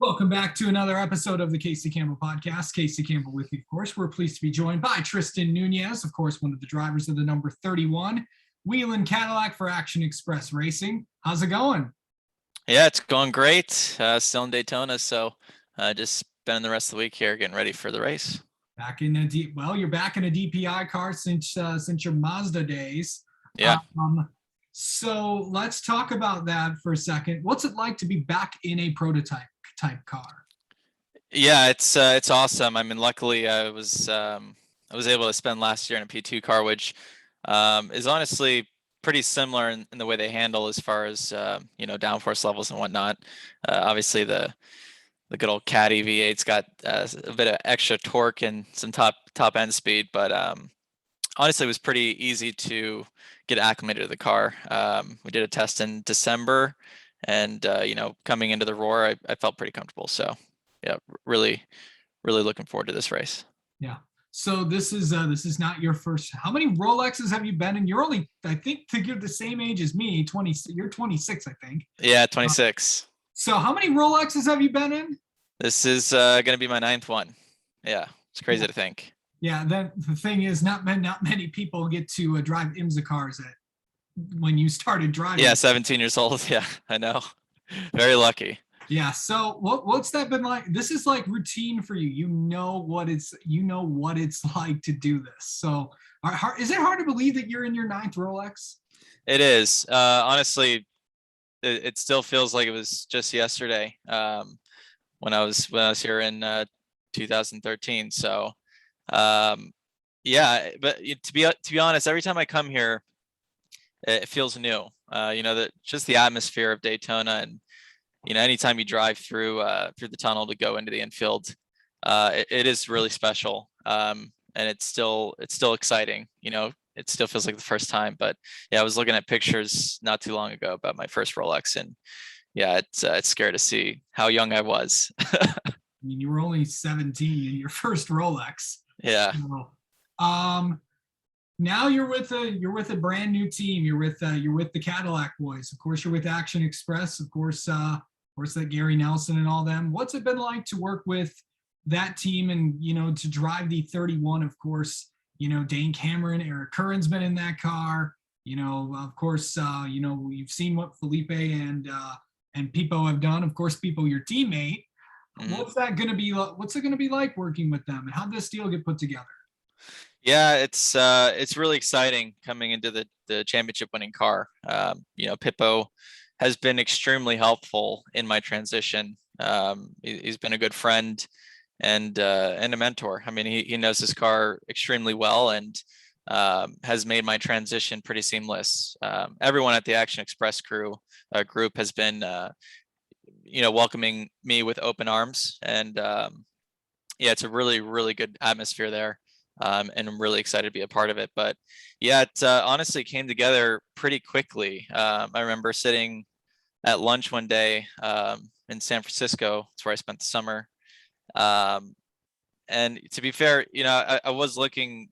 Welcome back to another episode of the Casey Campbell podcast. Casey Campbell with you, of course. We're pleased to be joined by Tristan Nunez, of course, one of the drivers of the number 31 Whelen Cadillac for Action Express Racing. How's it going? Yeah, it's going great. Still in Daytona, so just spending the rest of the week here getting ready for the race. Back in you're back in a DPI car since your Mazda days. Yeah. So let's talk about that for a second. What's it like to be back in a prototype type car? Yeah, it's awesome. I mean, luckily I was able to spend last year in a P2 car, which is honestly pretty similar in the way they handle as far as downforce levels and whatnot. Obviously the good old Caddy V8's got a bit of extra torque and some top end speed, but honestly it was pretty easy to get acclimated to the car. We did a test in December, and coming into the Roar, I felt pretty comfortable. So yeah, really looking forward to this race. Yeah. So this is not your first. How many Rolexes have you been in? You're only, I think, you're the same age as me. You're 26, I think. Yeah, 26. So how many Rolexes have you been in? This is going to be my 9th one. Yeah, it's crazy to think. Yeah. Then the thing is, not many people get to drive IMSA cars when you started driving. Yeah, 17 years old. Yeah, I know. Very lucky. Yeah. So what's that been like? This is like routine for you. You know what it's like to do this. So is it hard to believe that you're in your 9th Rolex? It is. Honestly, it still feels like it was just yesterday when I was here in 2013. So yeah, but to be honest, every time I come here, it feels new. That just the atmosphere of Daytona, and anytime you drive through the tunnel to go into the infield, it is really special. And it's still exciting. It still feels like the first time. But yeah, I was looking at pictures not too long ago about my first Rolex, and yeah, it's scary to see how young I was. I mean, you were only 17 in your first Rolex. Yeah. So, now you're with a brand new team. You're with the Cadillac boys. Of course, you're with Action Express. Of course, that Gary Nelson and all them. What's it been like to work with that team and to drive the 31? Of course, Dane Cameron, Eric Curran's been in that car. Of course, you've seen what Felipe and Pipo have done. Of course, Pipo, your teammate. Mm-hmm. What's it going to be like working with them, and how did this deal get put together? Yeah, it's really exciting coming into the championship winning car. Pipo has been extremely helpful in my transition. He's been a good friend and a mentor. I mean, he knows his car extremely well, and has made my transition pretty seamless. Everyone at the Action Express group has been welcoming me with open arms, and yeah, it's a really good atmosphere there. And I'm really excited to be a part of it. But yeah, it honestly came together pretty quickly. I remember sitting at lunch one day in San Francisco. That's where I spent the summer. And to be fair, I was looking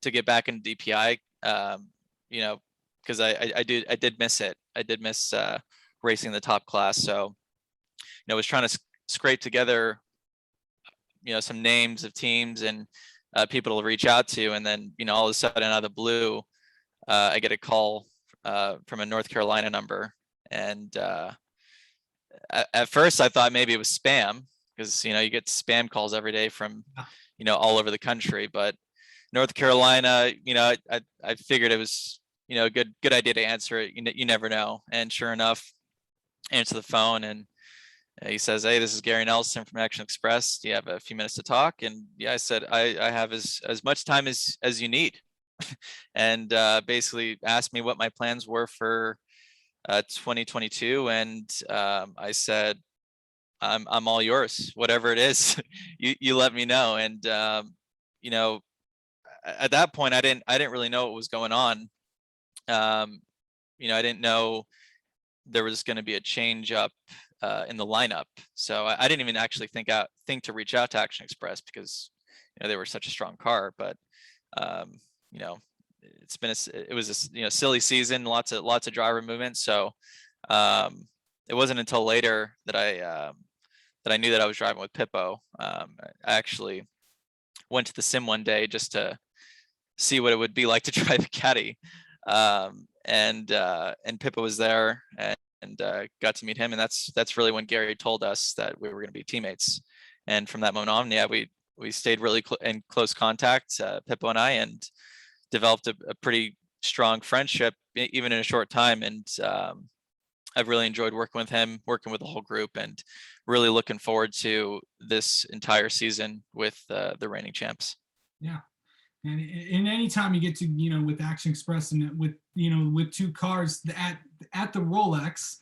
to get back into DPI, because I did miss it. I did miss racing the top class. So, I was trying to scrape together, some names of teams and people to reach out to, and then all of a sudden out of the blue, I get a call from a North Carolina number, and at first I thought maybe it was spam, because you get spam calls every day from all over the country. But North Carolina, I figured it was a good idea to answer it. You never know. And sure enough, answer the phone, and he says, "Hey, this is Gary Nelson from Action Express. Do you have a few minutes to talk?" And yeah, I said, I have as much time as you need. And basically asked me what my plans were for 2022. And I said, I'm all yours, whatever it is. you let me know. And at that point, I didn't really know what was going on. I didn't know there was going to be a change up in the lineup. So I didn't even actually think to reach out to Action Express, because they were such a strong car. But it was a silly season, lots of driver movement. So it wasn't until later that that I knew that I was driving with Pippo. I actually went to the sim one day just to see what it would be like to drive a caddy. And Pippa was there, and got to meet him, and that's really when Gary told us that we were going to be teammates. And from that moment on, yeah, we stayed really in close contact, Pippa and I, and developed a pretty strong friendship even in a short time. And I've really enjoyed working with him, working with the whole group, and really looking forward to this entire season with the reigning champs. Yeah. And any time you get to, with Action Express and with two cars at the Rolex,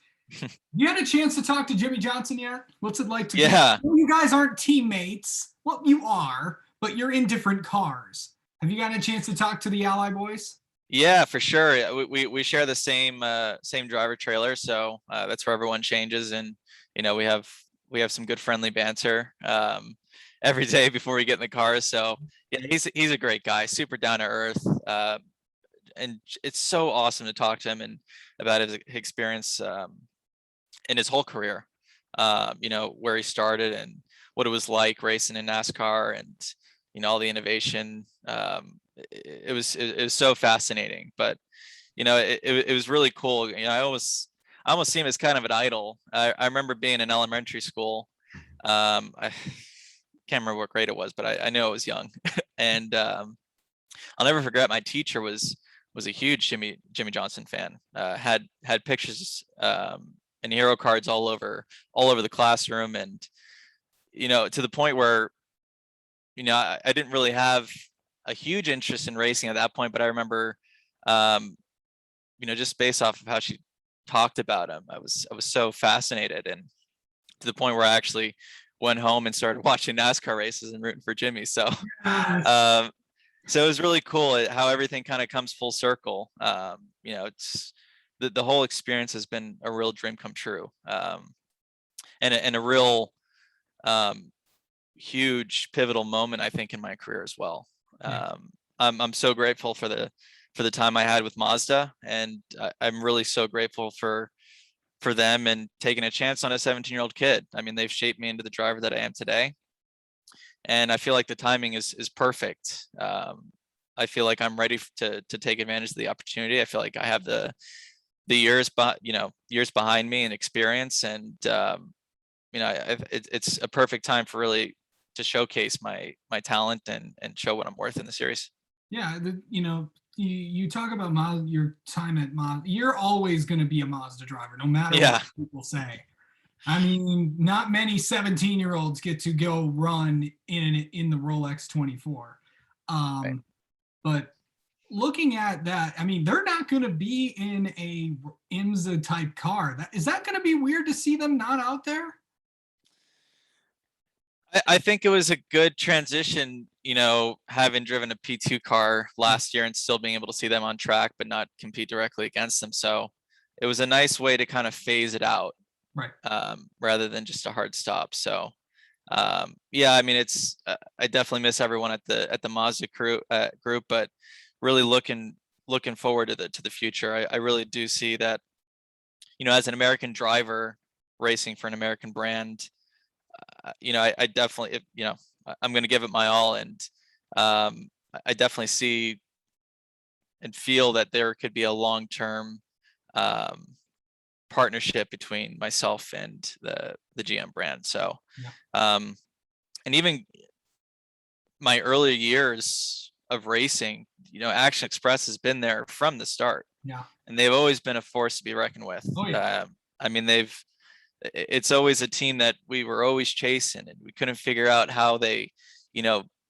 you had a chance to talk to Jimmy Johnson yet? What's it like to? Yeah. You guys aren't teammates. Well, you are, but you're in different cars. Have you gotten a chance to talk to the Ally boys? Yeah, for sure. We share the same driver trailer, so that's where everyone changes, and we have some good friendly banter every day before we get in the car. So yeah, he's a great guy, super down to earth, and it's so awesome to talk to him and about his experience in his whole career. Where he started and what it was like racing in NASCAR, and all the innovation. It was so fascinating, but it was really cool. I almost see him as kind of an idol. I remember being in elementary school. I can't remember what grade it was, but I know it was young. And I'll never forget, my teacher was a huge Jimmy Johnson fan. Had pictures and hero cards all over the classroom, and to the point where I didn't really have a huge interest in racing at that point, but I remember just based off of how she talked about him, I was so fascinated, and to the point where I actually went home and started watching NASCAR races and rooting for Jimmy. So so it was really cool how everything kind of comes full circle. It's the whole experience has been a real dream come true, and a real huge pivotal moment, I think, in my career as well. I'm so grateful for the time I had with Mazda, and I'm really so grateful for them and taking a chance on a 17-year-old kid. I mean, they've shaped me into the driver that I am today, and I feel like the timing is perfect. I feel like I'm ready to take advantage of the opportunity. I feel like I have the years behind me and experience, and it's a perfect time for really to showcase my talent and show what I'm worth in the series. Yeah, you talk about your time at Mazda. You're always going to be a Mazda driver, no matter what people say. I mean, not many 17-year-olds get to go run in the Rolex 24. Right. But looking at that, I mean, they're not going to be in a IMSA type car. Is that going to be weird to see them not out there? I think it was a good transition, having driven a P2 car last year and still being able to see them on track, but not compete directly against them. So it was a nice way to kind of phase it out, right? Rather than just a hard stop. So yeah, I mean, I definitely miss everyone at the Mazda group, but really looking forward to the future. I really do see that, as an American driver racing for an American brand, I definitely, I'm going to give it my all, and I definitely see and feel that there could be a long-term partnership between myself and the GM brand. So, and even my early years of racing, Action Express has been there from the start. Yeah. And they've always been a force to be reckoned with. Oh, yeah. I mean, it's always a team that we were always chasing, and we couldn't figure out how they,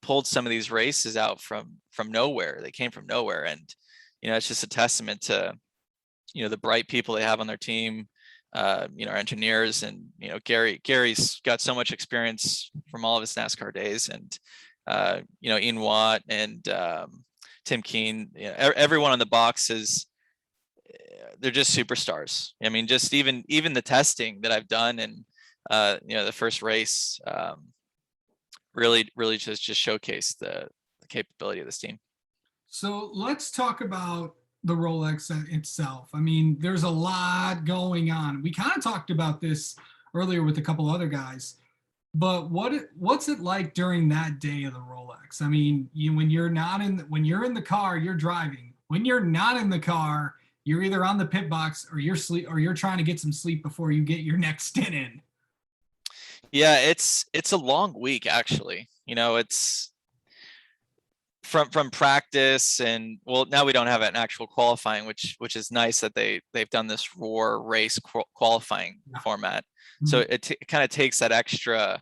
pulled some of these races out from nowhere. They came from nowhere. And, it's just a testament to, the bright people they have on their team, our engineers, and, Gary's got so much experience from all of his NASCAR days, and, Ian Watt and Tim Keen, everyone on the box they're just superstars. I mean, just even the testing that I've done, and the first race really just showcased the capability of this team. So let's talk about the Rolex itself. I mean, there's a lot going on. We kind of talked about this earlier with a couple other guys. But what's it like during that day of the Rolex? I mean, when you're not when you're in the car, you're driving. When you're not in the car, you're either on the pit box or you're trying to get some sleep before you get your next stint in. Yeah, it's a long week actually. You know, it's from practice, and well, now we don't have an actual qualifying, which is nice that they've done this roar race qualifying Yeah. format. So Mhm. it kind of takes that extra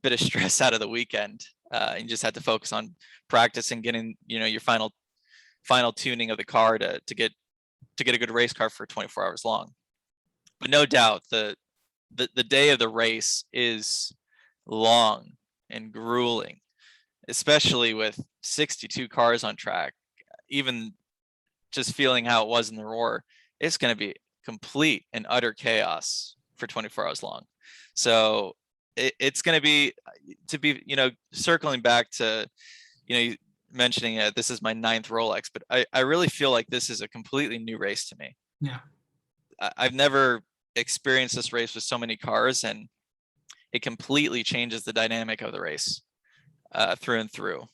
bit of stress out of the weekend. You just had to focus on practice and getting, you know, your final tuning of the car to get a good race car for 24 hours long. But no doubt the day of the race is long and grueling, especially with 62 cars on track. Even just feeling how it was in the roar, it's going to be complete and utter chaos for 24 hours long. So it's going to be, you know, circling back to, you know, mentioning this is my 9th Rolex, but I really feel like this is a completely new race to me. Yeah. I've never experienced this race with so many cars, and it completely changes the dynamic of the race through and through.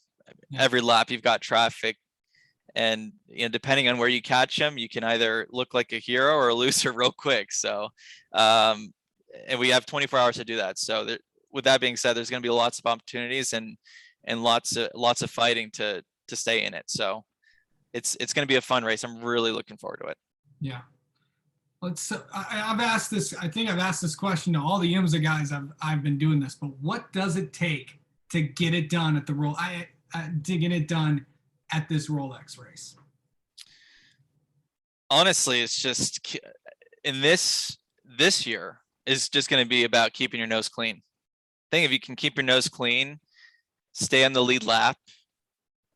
Yeah. Every lap you've got traffic, and you know, depending on where you catch them, you can either look like a hero or a loser real quick. So, and we have 24 hours to do that. So, with that being said, there's going to be lots of opportunities and lots of fighting to stay in it. So, it's going to be a fun race. I'm really looking forward to it. Yeah. I've asked this. I think I've asked this question to all the IMSA guys. I've been doing this, but what does it take to get it done at the to get it done at this Rolex race? Honestly, it's just in this year is just going to be about keeping your nose clean. I think if you can keep your nose clean, stay on the lead lap,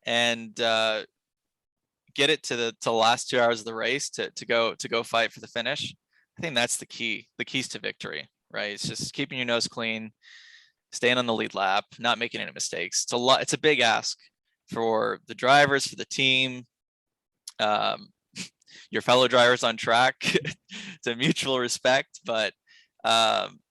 and get it to the last 2 hours of the race to go fight for the finish, I think that's the key. The keys to victory, right? It's just keeping your nose clean, staying on the lead lap, not making any mistakes. It's a lot. It's a big ask for the drivers, for the team, your fellow drivers on track. It's a mutual respect, but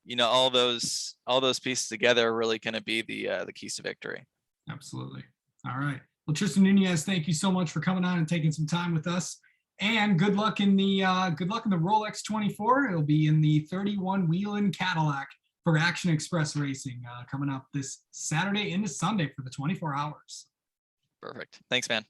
you know, all those pieces together are really going to be the keys to victory. Absolutely. All right. Well, Tristan Nunez, thank you so much for coming on and taking some time with us. And good luck in the Rolex 24. It'll be in the 31 Whelen Cadillac for Action Express Racing coming up this Saturday into Sunday for the 24 hours. Perfect. Thanks, man.